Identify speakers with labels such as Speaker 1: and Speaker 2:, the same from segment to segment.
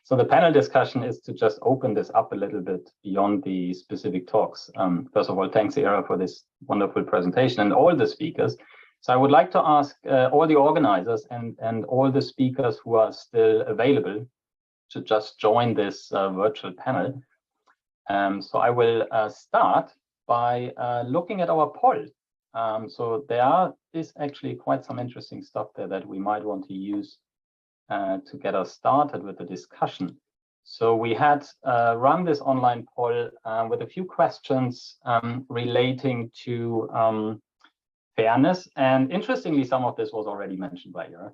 Speaker 1: So the panel discussion is to just open this up a little bit beyond the specific talks. First of all, thanks, Era, for this wonderful presentation and all the speakers. So I would like to ask all the organizers and all the speakers who are still available to just join this virtual panel. So I will start by looking at our poll. So there is actually quite some interesting stuff there that we might want to use to get us started with the discussion. So we had run this online poll with a few questions relating to fairness, and interestingly, some of this was already mentioned by you.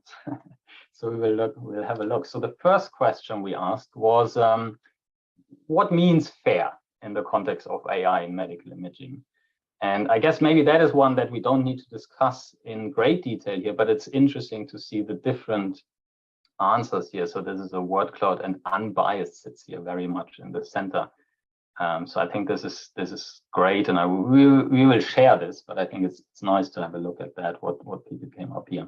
Speaker 1: So we'll have a look. So the first question we asked was, what means fair in the context of AI in medical imaging? And I guess maybe that is one that we don't need to discuss in great detail here, but it's interesting to see the different answers here. So this is a word cloud, and unbiased sits here very much in the center. So I think this is great, and we will share this, but I think it's nice to have a look at that, what people came up here.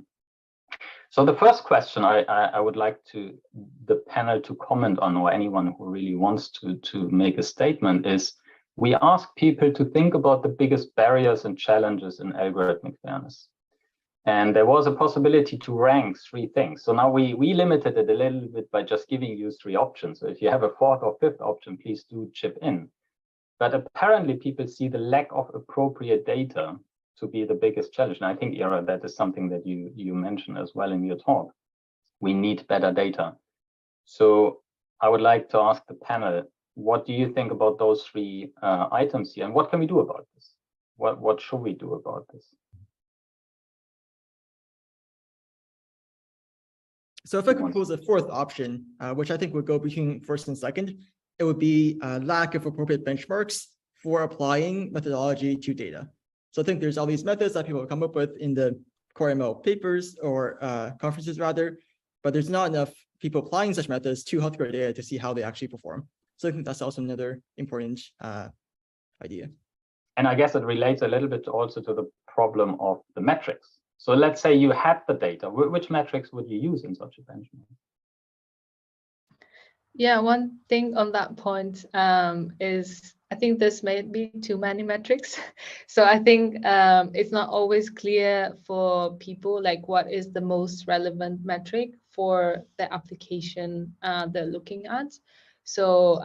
Speaker 1: So the first question I would like the panel to comment on, or anyone who really wants to make a statement, is we ask people to think about the biggest barriers and challenges in algorithmic fairness. And there was a possibility to rank 3 things. So now we limited it a little bit by just giving you 3 options. So if you have a 4th or 5th option, please do chip in. But apparently people see the lack of appropriate data to be the biggest challenge. And I think, Era, that is something that you mentioned as well in your talk. We need better data. So I would like to ask the panel, what do you think about those 3 items here? And what can we do about this? What should we do about this?
Speaker 2: So if I could propose a 4th option, which I think would go between 1st and 2nd, it would be a lack of appropriate benchmarks for applying methodology to data. So I think there's all these methods that people come up with in the core ML papers or conferences rather, but there's not enough people applying such methods to healthcare data to see how they actually perform. So I think that's also another important idea.
Speaker 1: And I guess it relates a little bit also to the problem of the metrics. So let's say you had the data. Which metrics would you use in such a benchmark?
Speaker 3: Yeah, one thing on that point is I think there's maybe too many metrics. So I think it's not always clear for people like what is the most relevant metric for the application they're looking at. So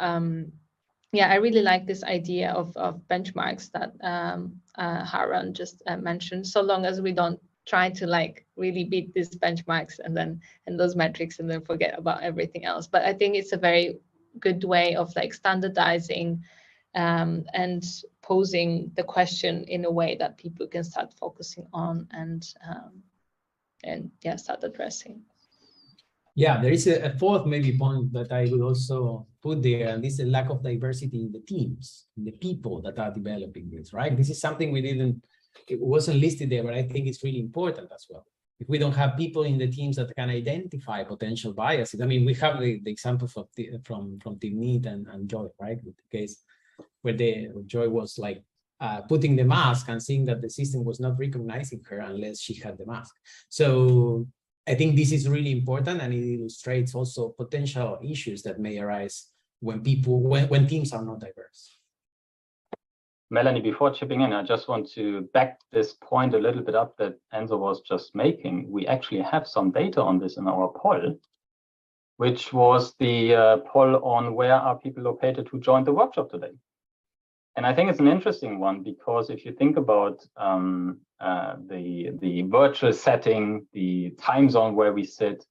Speaker 3: yeah, I really like this idea of benchmarks that Harun just mentioned, so long as we don't try to like really beat these benchmarks and those metrics and then forget about everything else. But I think it's a very good way of like standardizing and posing the question in a way that people can start focusing on and yeah, start addressing.
Speaker 4: Yeah, there is a 4th maybe point that I would also put there, and this is a lack of diversity in the teams, in the people that are developing this, right? This is something it wasn't listed there, but I think it's really important as well. If we don't have people in the teams that can identify potential biases, I mean, we have the example from Tignit and Joy, right? With the case where Joy was like putting the mask and seeing that the system was not recognizing her unless she had the mask. So I think this is really important, and it illustrates also potential issues that may arise when teams are not diverse.
Speaker 1: Melanie, before chipping in, I just want to back this point a little bit up that Enzo was just making. We actually have some data on this in our poll, which was the poll on where are people located who joined the workshop today. And I think it's an interesting one, because if you think about the virtual setting, the time zone where we sit,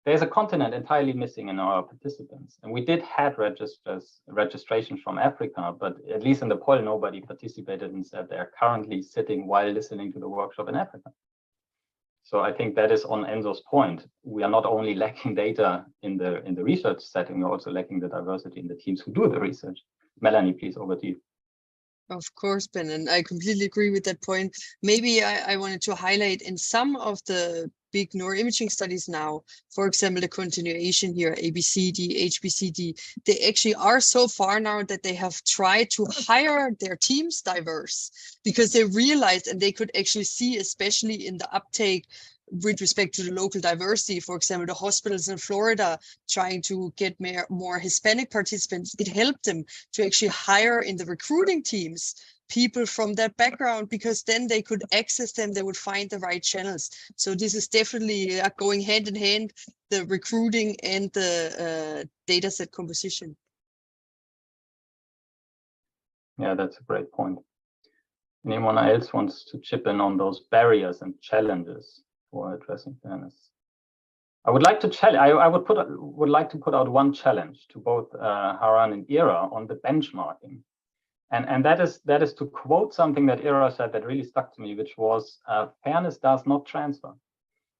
Speaker 1: there's a continent entirely missing in our participants. And we did have registration from Africa, but at least in the poll, nobody participated and said they're currently sitting while listening to the workshop in Africa. So I think that is on Enzo's point. We are not only lacking data in the research setting, we're also lacking the diversity in the teams who do the research. Melanie, please, over to you.
Speaker 5: Of course, Ben, and I completely agree with that point. Maybe I wanted to highlight in some of the big neuroimaging studies now, for example, the continuation here, ABCD, HBCD, they actually are so far now that they have tried to hire their teams diverse, because they realized, and they could actually see, especially in the uptake with respect to the local diversity, for example, the hospitals in Florida trying to get more Hispanic participants, it helped them to actually hire in the recruiting teams people from that background, because then they could access them, they would find the right channels. So this is definitely going hand in hand, the recruiting and the data set composition.
Speaker 1: Yeah, that's a great point. Anyone else wants to chip in on those barriers and challenges for addressing fairness? I would like to would like to put out one challenge to both Haran and Ira on the benchmarking, and that is to quote something that Ira said that really stuck to me, which was fairness does not transfer.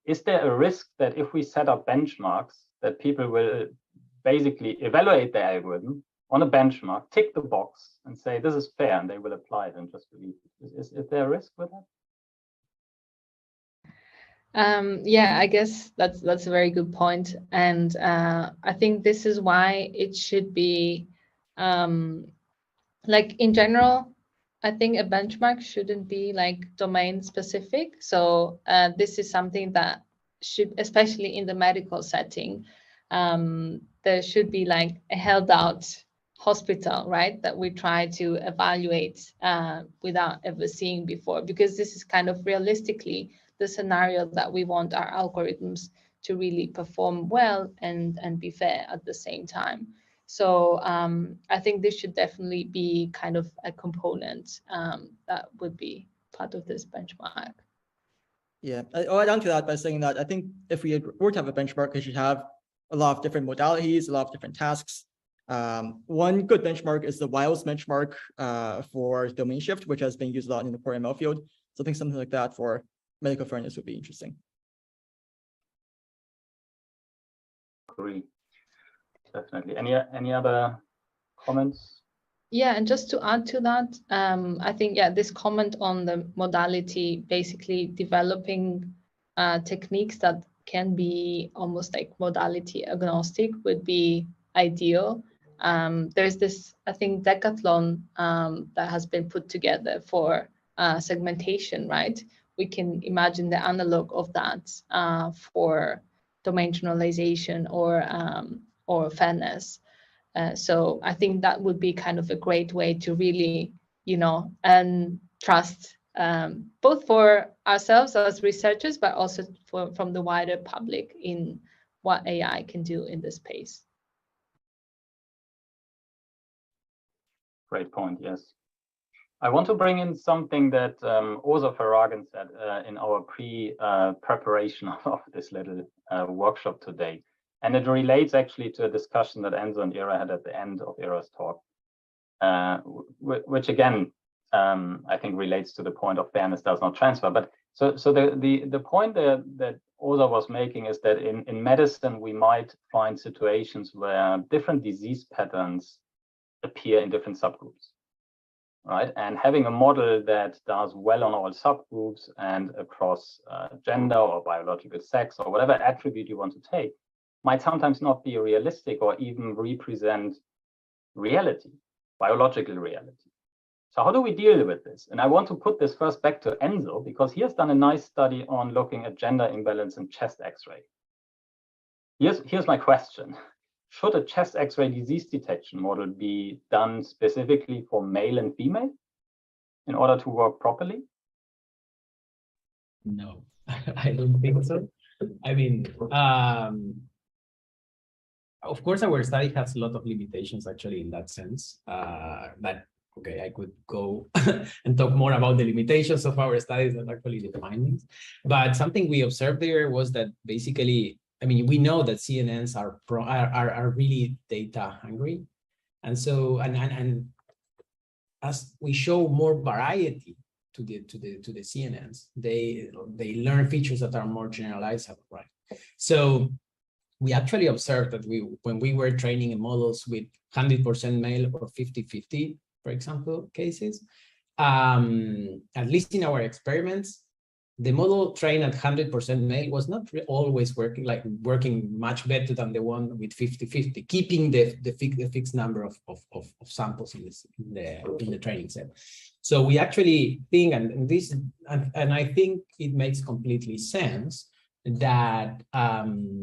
Speaker 1: Is there a risk that if we set up benchmarks, that people will basically evaluate the algorithm on a benchmark, tick the box, and say this is fair, and they will apply it and just believe it? Is there a risk with that?
Speaker 3: Yeah, I guess that's a very good point, and I think this is why it should be like in general. I think a benchmark shouldn't be like domain specific. So this is something that should, especially in the medical setting, there should be like a held out hospital, right, that we try to evaluate without ever seeing before, because this is kind of realistically the scenario that we want our algorithms to really perform well and be fair at the same time. So I think this should definitely be kind of a component that would be part of this benchmark.
Speaker 2: Yeah, I'll add on to that by saying that I think if we were to have a benchmark, it should have a lot of different modalities, a lot of different tasks. One good benchmark is the WILES benchmark for domain shift, which has been used a lot in the core ML field. So I think something like that for medical fairness would be interesting.
Speaker 1: Agree. Definitely. Any other comments?
Speaker 3: Yeah, and just to add to that, I think, yeah, this comment on the modality, basically developing techniques that can be almost like modality agnostic would be ideal. There's this, I think, decathlon that has been put together for segmentation, right? We can imagine the analog of that for domain generalization or fairness. So I think that would be kind of a great way to really, and trust both for ourselves as researchers, but also from the wider public in what AI can do in this space.
Speaker 1: Great point, yes. I want to bring in something that Aasa Feragen said in our preparation of this little workshop today. And it relates actually to a discussion that Enzo and Ira had at the end of Ira's talk, which again, I think relates to the point of fairness does not transfer. But so the point that Aasa was making is that in medicine, we might find situations where different disease patterns appear in different subgroups, right? And having a model that does well on all subgroups and across gender or biological sex or whatever attribute you want to take might sometimes not be realistic or even represent reality, biological reality. So how do we deal with this? And I want to put this first back to Enzo, because he has done a nice study on looking at gender imbalance in chest X-ray. Here's my question. Should a chest X-ray disease detection model be done specifically for male and female in order to work properly?
Speaker 4: No, I don't think so. I mean, of course, our study has a lot of limitations actually in that sense. But okay, I could go and talk more about the limitations of our studies than actually the findings. But something we observed there was that basically, I mean, we know that CNNs are really data hungry, and so and as we show more variety to the CNNs, they learn features that are more generalizable, right? So we actually observed that when we were training models with 100% male or 50-50, for example, cases, at least in our experiments, the model trained at 100% male was not always working much better than the one with 50-50, keeping the fixed number of samples in the training set. So we actually think, and I think it makes completely sense that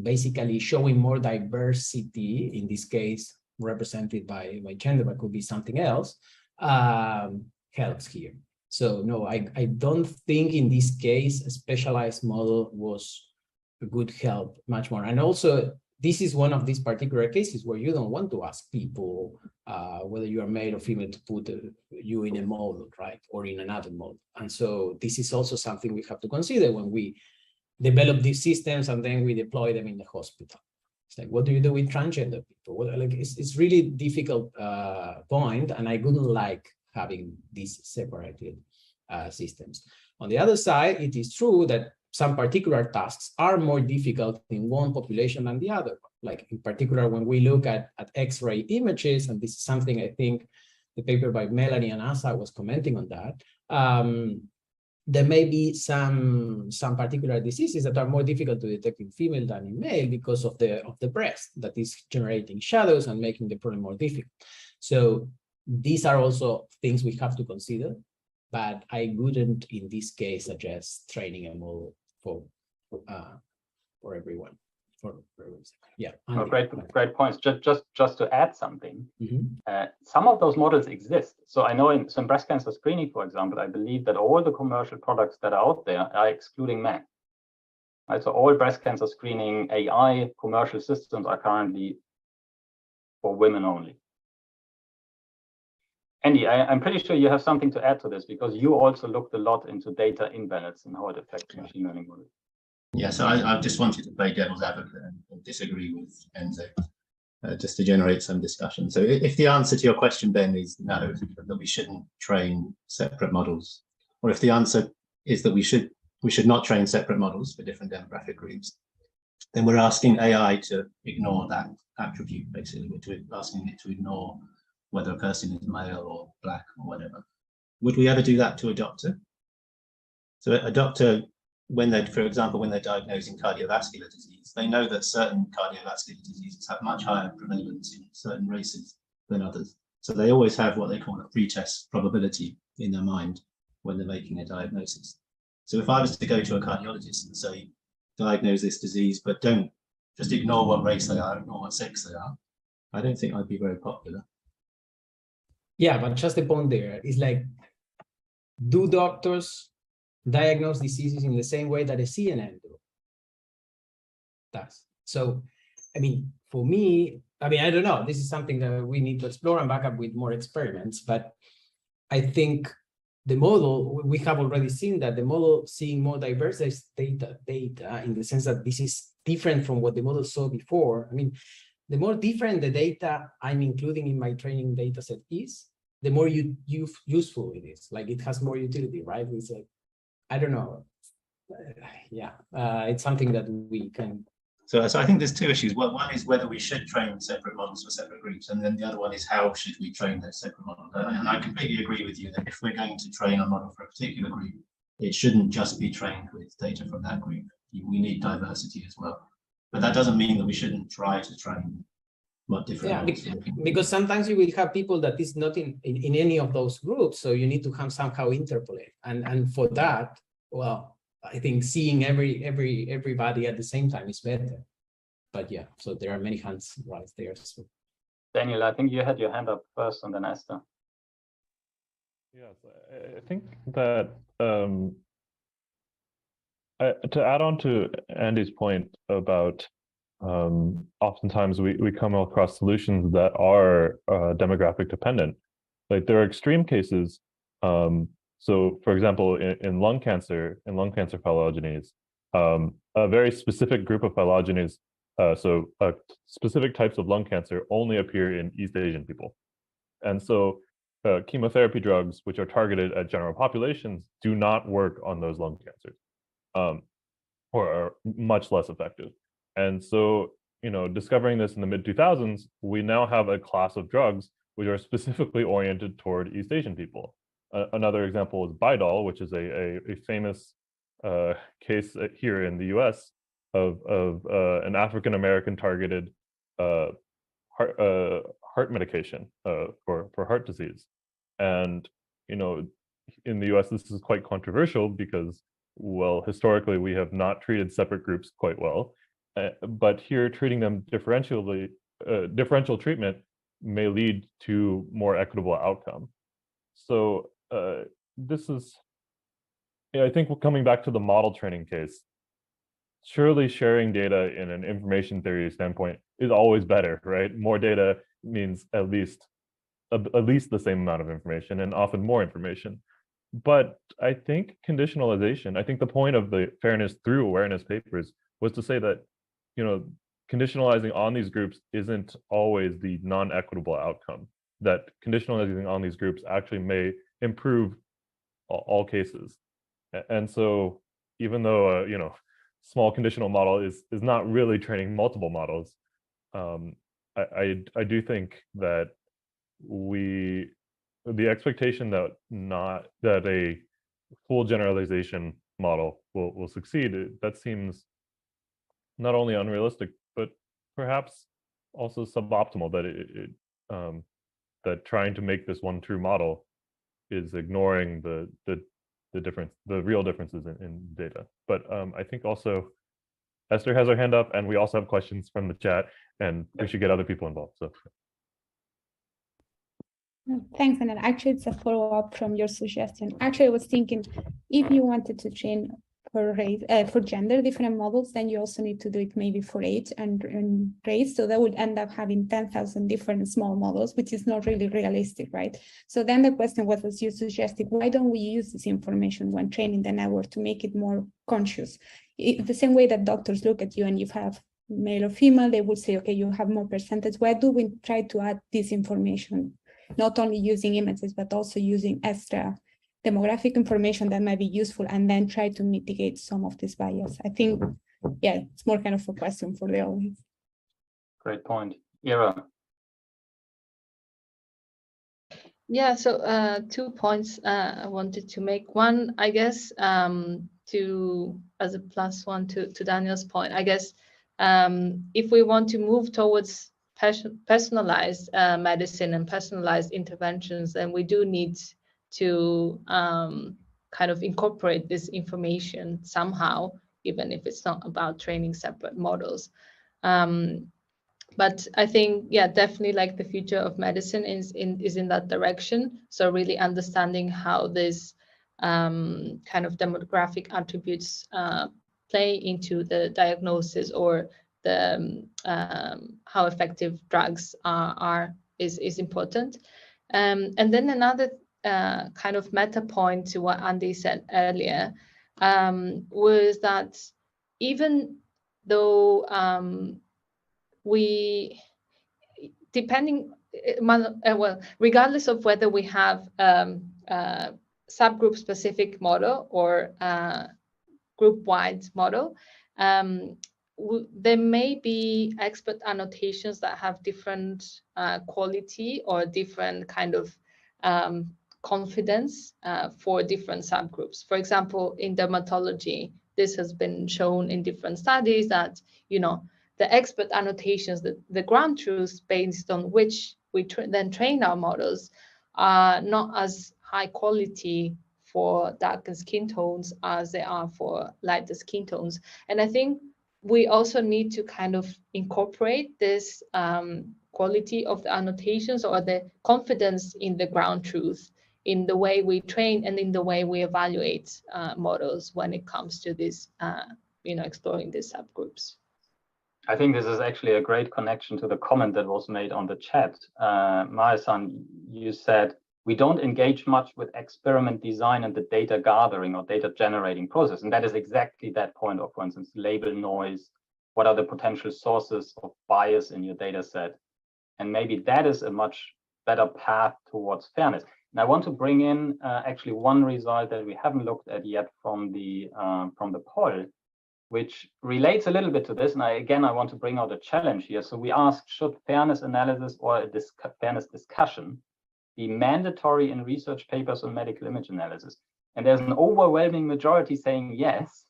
Speaker 4: basically showing more diversity, in this case represented by gender, but could be something else, helps here. So no, I don't think in this case a specialized model would help much more. And also, this is one of these particular cases where you don't want to ask people whether you are male or female to put you in a model, right, or in another model. And so this is also something we have to consider when we develop these systems and then we deploy them in the hospital. It's like, what do you do with transgender people? Well, like, it's really difficult point, and I wouldn't like having these separated systems. On the other side, it is true that some particular tasks are more difficult in one population than the other. Like in particular, when we look at X-ray images, and this is something I think the paper by Melanie and Aasa was commenting on that, there may be some particular diseases that are more difficult to detect in female than in male because of the breast that is generating shadows and making the problem more difficult. So these are also things we have to consider, but I wouldn't in this case suggest training a model for everyone. Yeah.
Speaker 1: Oh, great points. Just to add something, some of those models exist. So I know in some breast cancer screening, for example, I believe that all the commercial products that are out there are excluding men. Right. So all breast cancer screening AI commercial systems are currently for women only. Andy, I'm pretty sure you have something to add to this because you also looked a lot into data imbalance and how it affects machine learning models.
Speaker 6: Yeah, so I just wanted to play devil's advocate and disagree with Enzo, just to generate some discussion. So if the answer to your question, Ben, is no, that we shouldn't train separate models, or if the answer is that we should not train separate models for different demographic groups, then we're asking AI to ignore that attribute, basically. We're asking it to ignore whether a person is male or black or whatever. Would we ever do that to a doctor? So a doctor, for example, when they're diagnosing cardiovascular disease, they know that certain cardiovascular diseases have much higher prevalence in certain races than others. So they always have what they call a pretest probability in their mind when they're making a diagnosis. So if I was to go to a cardiologist and say, diagnose this disease, but don't just ignore what race they are, ignore what sex they are, I don't think I'd be very popular.
Speaker 4: Yeah, but just the point there is like, do doctors diagnose diseases in the same way that a CNN does? So, I mean, for me, I don't know, this is something that we need to explore and back up with more experiments, but I think the model, we have already seen that the model seeing more diverse data in the sense that this is different from what the model saw before. I mean, the more different the data I'm including in my training data set is, the more useful it is. Like it has more utility, right? It's like, I don't know. It's something that we can.
Speaker 6: So I think there's two issues. Well, one is whether we should train separate models for separate groups, and then the other one is how should we train those separate models. And I completely agree with you that if we're going to train a model for a particular group, it shouldn't just be trained with data from that group. We need diversity as well. But that doesn't mean that we shouldn't try to train different.
Speaker 4: Yeah, because sometimes you will have people that is not in any of those groups, so you need to somehow interpolate. And for that, well, I think seeing everybody at the same time is better. But yeah, so there are many hands right there. So.
Speaker 1: Daniel, I think you had your hand up first, and then Esther.
Speaker 7: Yes, I think that to add on to Andy's point about oftentimes we come across solutions that are demographic dependent. Like there are extreme cases. So for example, in lung cancer phylogenies, a very specific group of phylogenies, specific types of lung cancer only appear in East Asian people. And so chemotherapy drugs, which are targeted at general populations, do not work on those lung cancers, or are much less effective. And so, discovering this in the mid-2000s, we now have a class of drugs which are specifically oriented toward East Asian people. Another example is Bidol, which is a famous case here in the US of an African-American targeted heart medication for heart disease. And, in the US, this is quite controversial because well, historically, we have not treated separate groups quite well. But here, treating them differential treatment may lead to more equitable outcome. So this is, I think, coming back to the model training case, surely sharing data in an information theory standpoint is always better, right? More data means at least the same amount of information, and often more information. But I think conditionalization, I think the point of the fairness through awareness papers was to say that, conditionalizing on these groups isn't always the non-equitable outcome, that conditionalizing on these groups actually may improve all cases. And so even though small conditional model is not really training multiple models, I do think that the expectation that a full generalization model will succeed, that seems not only unrealistic, but perhaps also suboptimal, that trying to make this one true model is ignoring the real differences in data. But I think also Esther has her hand up, and we also have questions from the chat, and we should get other people involved. So
Speaker 8: thanks, and actually it's a follow-up from your suggestion. Actually, I was thinking, if you wanted to train for race, for gender different models, then you also need to do it maybe for age and race. So that would end up having 10,000 different small models, which is not really realistic, right? So then the question was, as you suggested, why don't we use this information when training the network to make it more conscious? The same way that doctors look at you and you have male or female, they would say, okay, you have more percentage. Why do we try to add this information, not only using images, but also using extra demographic information that might be useful, and then try to mitigate some of this bias? I think, yeah, it's more kind of a question for the audience.
Speaker 1: Great point. Ira.
Speaker 3: Yeah, so 2 points I wanted to make. One, I guess, as a plus one to Daniel's point, I guess, if we want to move towards personalized medicine and personalized interventions, then we do need to kind of incorporate this information somehow, even if it's not about training separate models. But I think, yeah, definitely, like, the future of medicine is in that direction. So really understanding how this kind of demographic attributes play into the diagnosis, or the how effective drugs is important. And then another kind of meta point to what Andy said earlier was that even though regardless of whether we have subgroup specific model or group-wide model, there may be expert annotations that have different quality or different kind of confidence for different subgroups. For example, in dermatology, this has been shown in different studies that, the expert annotations, the ground truths based on which we then train our models, are not as high quality for darker skin tones as they are for lighter skin tones. And I think we also need to kind of incorporate this quality of the annotations, or the confidence in the ground truth, in the way we train and in the way we evaluate models when it comes to this, exploring these subgroups.
Speaker 1: I think this is actually a great connection to the comment that was made on the chat. Maya-san, you said, we don't engage much with experiment design and the data gathering or data generating process. And that is exactly that point of, for instance, label noise. What are the potential sources of bias in your data set? And maybe that is a much better path towards fairness. And I want to bring in actually one result that we haven't looked at yet from the poll, which relates a little bit to this. And I want to bring out a challenge here. So we asked, should fairness analysis or a fairness discussion be mandatory in research papers on medical image analysis? And there's an overwhelming majority saying yes.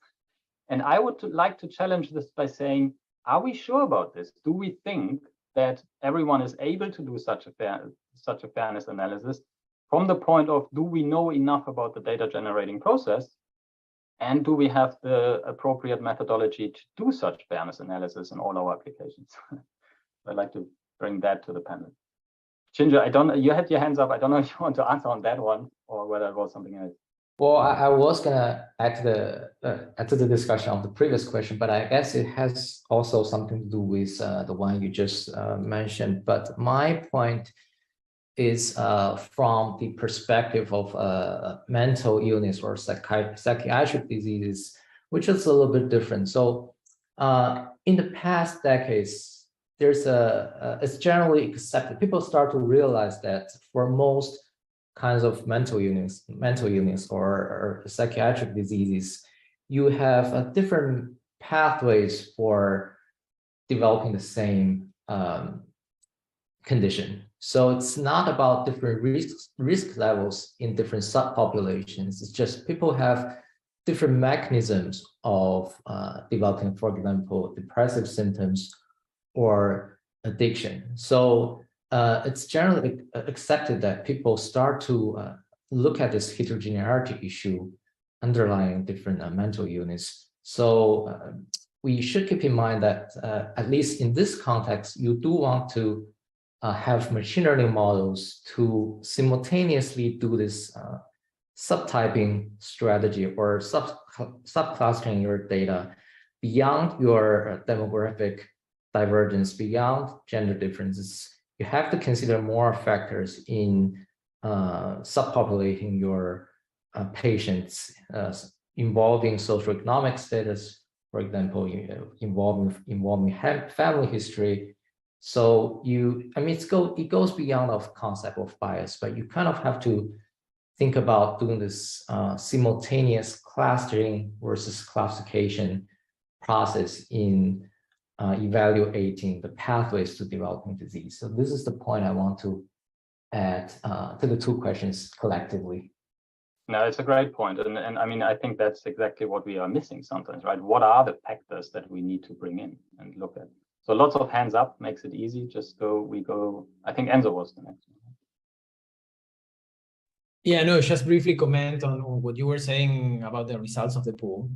Speaker 1: And I would like to challenge this by saying, are we sure about this? Do we think that everyone is able to do such a fairness analysis from the point of, do we know enough about the data generating process And do we have the appropriate methodology to do such fairness analysis in all our applications? I'd like to bring that to the panel. Ginger, you had your hands up. I don't know if you want to answer on that one or whether it was something else.
Speaker 9: Well, I was gonna add to the discussion of the previous question, but I guess it has also something to do with the one you just mentioned. But my point is from the perspective of mental illness or psychiatric diseases, which is a little bit different. So in the past decades, there's it's generally accepted. People start to realize that for most kinds of mental illness or psychiatric diseases, you have different pathways for developing the same condition. So it's not about different risk levels in different subpopulations. It's just people have different mechanisms of developing, for example, depressive symptoms or addiction. So it's generally accepted that people start to look at this heterogeneity issue underlying different mental illness. So we should keep in mind that at least in this context, you do want to have machine learning models to simultaneously do this subtyping strategy or subclustering your data beyond your demographic divergence, beyond gender differences. You have to consider more factors in subpopulating your patients involving socioeconomic status, for example, involving family history. So it goes beyond the concept of bias, but you kind of have to think about doing this simultaneous clustering versus classification process in evaluating the pathways to developing disease. So this is the point I want to add to the two questions collectively.
Speaker 1: No, it's a great point. And I mean, I think that's exactly what we are missing sometimes, right? What are the factors that we need to bring in and look at? So lots of hands up makes it easy. Just we go. I think Enzo was the next one.
Speaker 4: Yeah, no, just briefly comment on what you were saying about the results of the pool.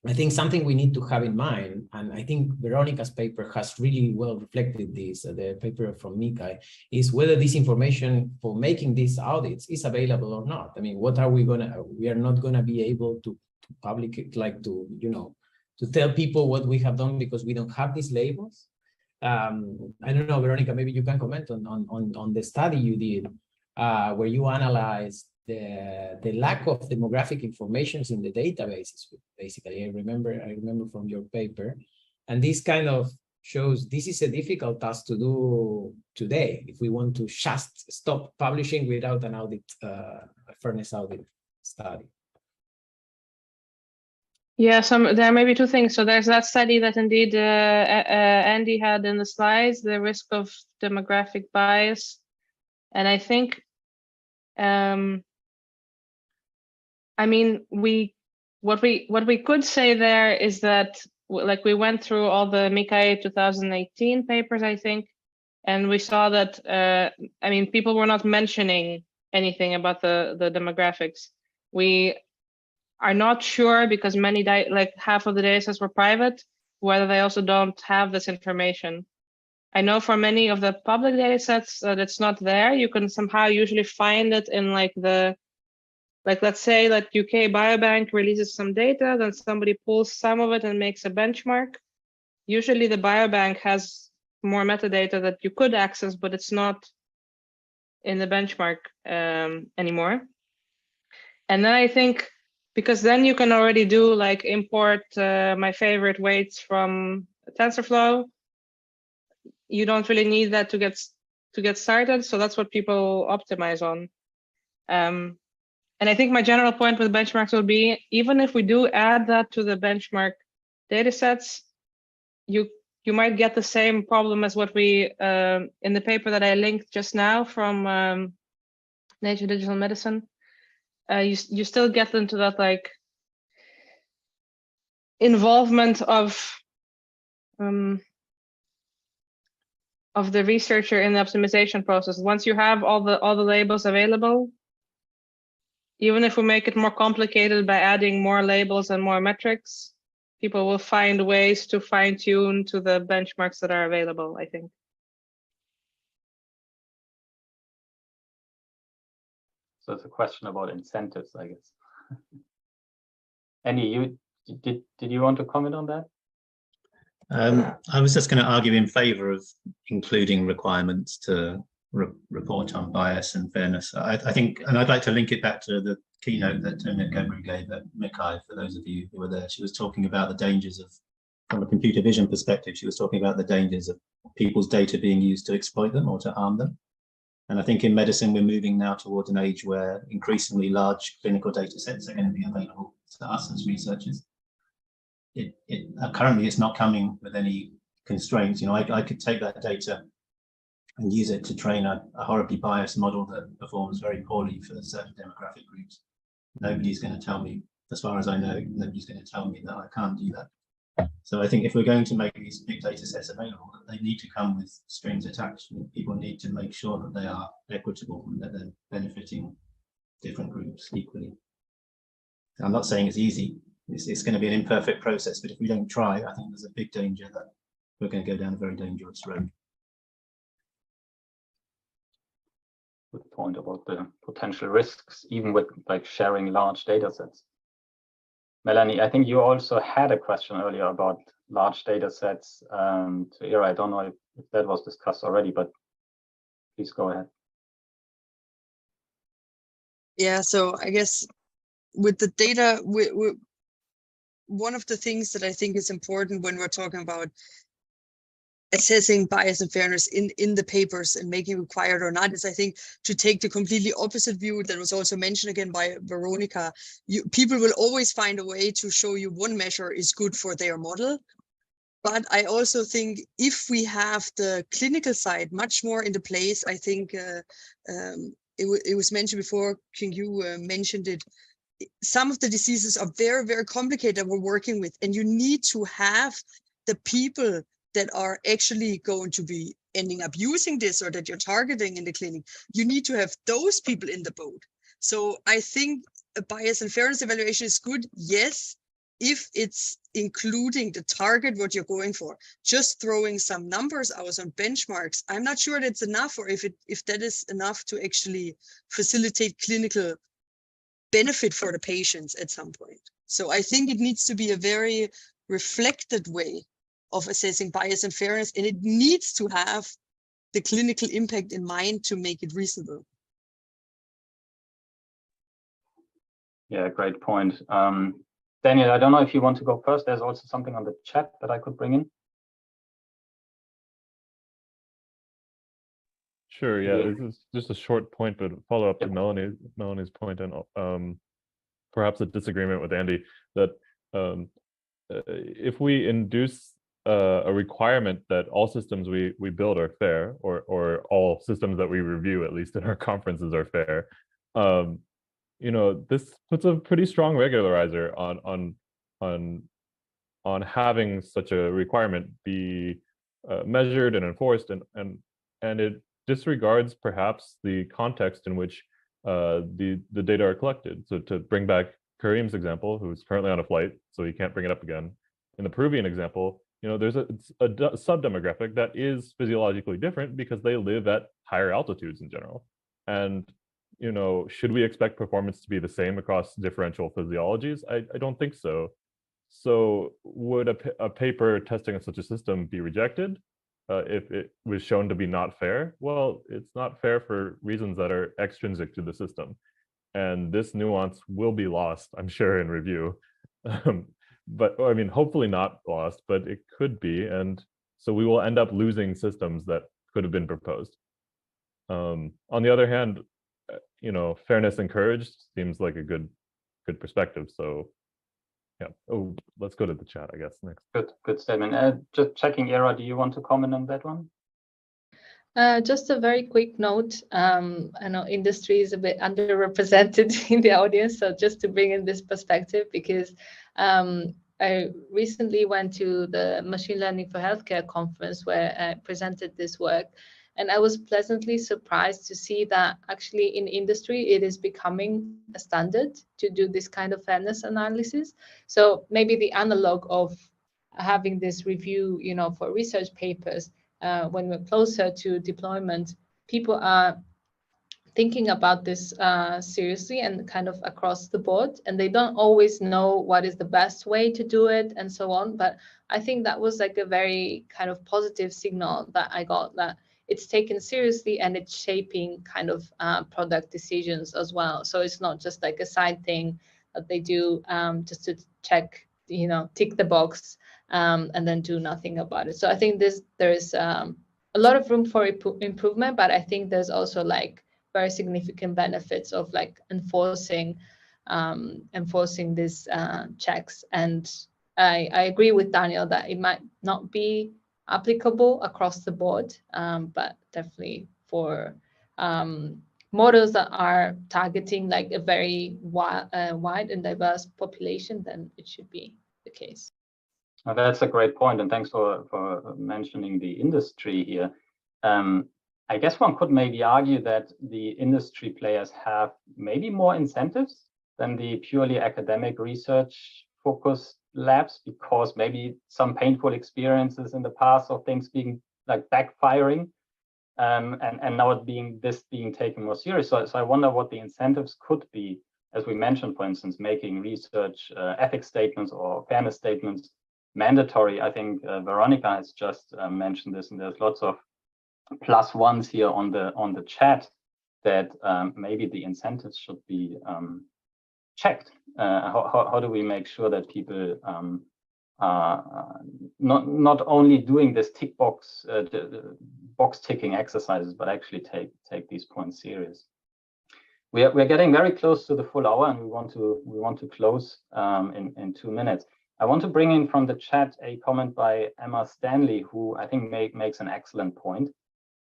Speaker 4: I think something we need to have in mind, and I think Veronica's paper has really well reflected this, the paper from Mika, is whether this information for making these audits is available or not. I mean, what are we are not gonna be able to public, like to tell people what we have done because we don't have these labels. I don't know, Veronika, maybe you can comment on the study you did where you analyzed the lack of demographic informations in the databases, basically. I remember from your paper, and this kind of shows this is a difficult task to do today if we want to just stop publishing without an audit, a fairness audit study.
Speaker 3: Yeah, there may be two things. So there's that study that indeed Andy had in the slides, the risk of demographic bias, and I think. I mean, what we could say there is that, like, we went through all the Mika 2018 papers, I think, and we saw that I mean, people were not mentioning anything about the demographics. We are not sure because like half of the data sets were private, whether they also don't have this information. I know for many of the public data sets that it's not there. You can somehow usually find it in like let's say that UK Biobank releases some data, then somebody pulls some of it and makes a benchmark. Usually the Biobank has more metadata that you could access, but it's not in the benchmark anymore. And then I think, because then you can already do like import my favorite weights from TensorFlow. You don't really need that to get started. So that's what people optimize on. And I think my general point with benchmarks will be, even if we do add that to the benchmark data sets, you might get the same problem as what we, in the paper that I linked just now from Nature Digital Medicine, you still get into that like involvement of the researcher in the optimization process. Once you have all the labels available,
Speaker 10: even if we make it more complicated by adding more labels and more metrics, people will find ways to fine tune to the benchmarks that are available, I think.
Speaker 1: So it's a question about incentives, I guess. Annie, did you want to comment on that?
Speaker 6: I was just going to argue in favor of including requirements to report on bias and fairness. I think, and I'd like to link it back to the keynote that Montgomery gave at MICI, for those of you who were there. She was talking about the dangers of, from a computer vision perspective, she was talking about the dangers of people's data being used to exploit them or to harm them. And I think in medicine, we're moving now towards an age where increasingly large clinical data sets are going to be available to us as researchers. Currently, it's not coming with any constraints. You know, I could take that data and use it to train a horribly biased model that performs very poorly for certain demographic groups. Nobody's going to tell me, as far as I know, nobody's going to tell me that I can't do that. So I think if we're going to make these big data sets available, they need to come with strings attached. People need to make sure that they are equitable and that they're benefiting different groups equally. I'm not saying it's easy. It's going to be an imperfect process, but if we don't try, I think there's a big danger that we're going to go down a very dangerous road.
Speaker 1: Good point about the potential risks, even with like sharing large data sets. Melanie, I think you also had a question earlier about large data sets. To Ira, I don't know if that was discussed already, but please go ahead.
Speaker 5: Yeah, so I guess with the data, one of the things that I think is important when we're talking about assessing bias and fairness in the papers and making it required or not is, I think, to take the completely opposite view that was also mentioned again by Veronika. People will always find a way to show you one measure is good for their model. But I also think if we have the clinical side much more into place, I think it was mentioned before, King Yu mentioned it, some of the diseases are very, very complicated that we're working with, and you need to have the people that are actually going to be ending up using this or that you're targeting in the clinic. You need to have those people in the boat. So I think a bias and fairness evaluation is good, yes, if it's including the target, what you're going for. Just throwing some numbers out on benchmarks, I'm not sure that's enough, or if that is enough to actually facilitate clinical benefit for the patients at some point. So I think it needs to be a very reflected way of assessing bias and fairness, and it needs to have the clinical impact in mind to make it reasonable.
Speaker 1: Yeah, great point. Daniel, I don't know if you want to go first. There's also something on the chat that I could bring in.
Speaker 7: Sure, yeah, this is just a short point, but follow up to Melanie's point, and perhaps a disagreement with Andy, that if we induce a requirement that all systems we build are fair, or all systems that we review, at least in our conferences, are fair, you know, this puts a pretty strong regularizer on having such a requirement be measured and enforced, and it disregards perhaps the context in which the data are collected. So to bring back Karim's example, who's currently on a flight, so he can't bring it up again. In the Peruvian example, you know, there's a sub-demographic that is physiologically different because they live at higher altitudes in general. And, you know, should we expect performance to be the same across differential physiologies? I don't think so. So would a paper testing such a system be rejected if it was shown to be not fair? Well, it's not fair for reasons that are extrinsic to the system. And this nuance will be lost, I'm sure, in review. But I mean, hopefully not lost, but it could be. And so we will end up losing systems that could have been proposed. On the other hand, you know, fairness encouraged seems like a good perspective. So yeah. Oh, let's go to the chat, I guess, next.
Speaker 1: Good statement. Just checking, Ira, do you want to comment on that one?
Speaker 3: Just a very quick note. I know industry is a bit underrepresented in the audience, so just to bring in this perspective, because I recently went to the Machine Learning for Healthcare conference where I presented this work, And I was pleasantly surprised to see that actually in industry, it is becoming a standard to do this kind of fairness analysis. So maybe the analog of having this review, you know, for research papers, when we're closer to deployment, people are thinking about this seriously and kind of across the board, and they don't always know what is the best way to do it and so on. But I think that was like a very kind of positive signal that I got, that it's taken seriously and it's shaping kind of product decisions as well. So it's not just like a side thing that they do just to check, you know, tick the box and then do nothing about it. So I think there is a lot of room for improvement, but I think there's also like very significant benefits of like enforcing these checks. And I agree with Daniel that it might not be applicable across the board, but definitely for models that are targeting like a very wide and diverse population, then it should be the case.
Speaker 1: That's a great point, and thanks for mentioning the industry here. I guess one could maybe argue that the industry players have maybe more incentives than the purely academic research focused labs, because maybe some painful experiences in the past of things being like backfiring, and now it being taken more serious. So I wonder what the incentives could be, as we mentioned, for instance, making research ethics statements or fairness statements mandatory. I think Veronika has just mentioned this, and there's lots of plus ones here on the chat that maybe the incentives should be checked. How do we make sure that people are not only doing this tick box ticking exercises, but actually take these points serious? We're getting very close to the full hour, and we want to close in 2 minutes. I want to bring in from the chat a comment by Emma Stanley, who I think makes an excellent point,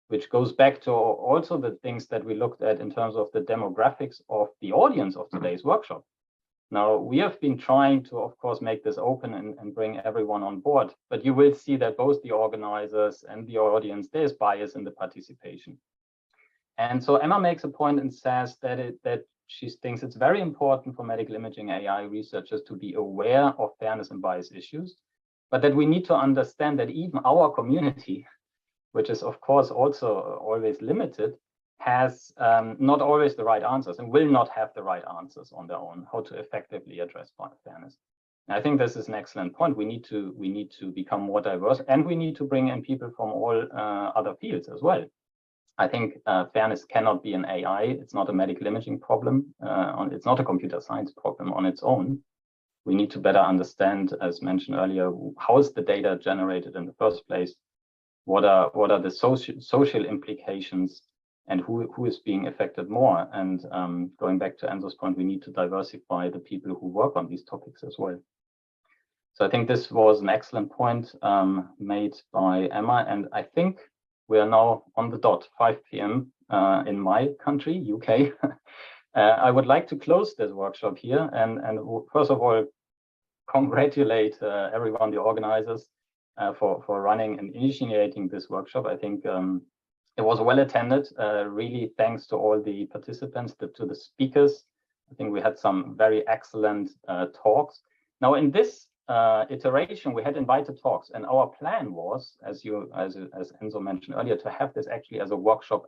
Speaker 1: which goes back to also the things that we looked at in terms of the demographics of the audience of today's workshop. Now, we have been trying to, of course, make this open and bring everyone on board, but you will see that both the organizers and the audience, there's bias in the participation. And so Emma makes a point and says that she thinks it's very important for medical imaging AI researchers to be aware of fairness and bias issues, but that we need to understand that even our community, which is of course also always limited, has not always the right answers and will not have the right answers on their own, how to effectively address fairness. And I think this is an excellent point. We need to become more diverse, and we need to bring in people from all other fields as well. I think fairness cannot be an AI. It's not a medical imaging problem. It's not a computer science problem on its own. We need to better understand, as mentioned earlier, how is the data generated in the first place? What are the social implications, and who is being affected more? And going back to Enzo's point, we need to diversify the people who work on these topics as well. So I think this was an excellent point made by Emma, and I think we are now on the dot, 5 p.m. In my country, UK. I would like to close this workshop here, and first of all, congratulate everyone, the organizers, for running and initiating this workshop. I think it was well attended. Really thanks to all the participants, to the speakers. I think we had some very excellent talks. Now in this iteration, we had invited talks, and our plan was, as Enzo mentioned earlier, to have this actually as a workshop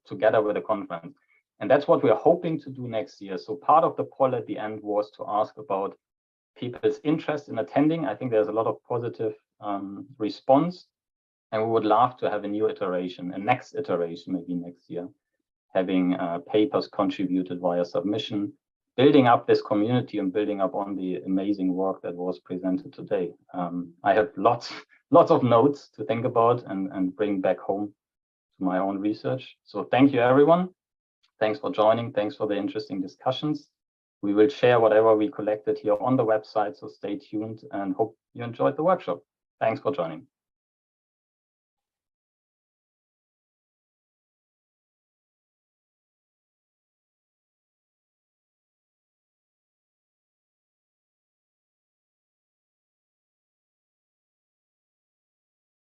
Speaker 1: together with a conference. And that's what we're hoping to do next year. So part of the poll at the end was to ask about people's interest in attending. I think there's a lot of positive response, and we would love to have a new iteration, a next iteration, maybe next year, having papers contributed via submission, building up this community and building up on the amazing work that was presented today. I have lots of notes to think about and bring back home to my own research. So thank you, everyone. Thanks for joining. Thanks for the interesting discussions. We will share whatever we collected here on the website, so stay tuned and hope you enjoyed the workshop. Thanks for joining.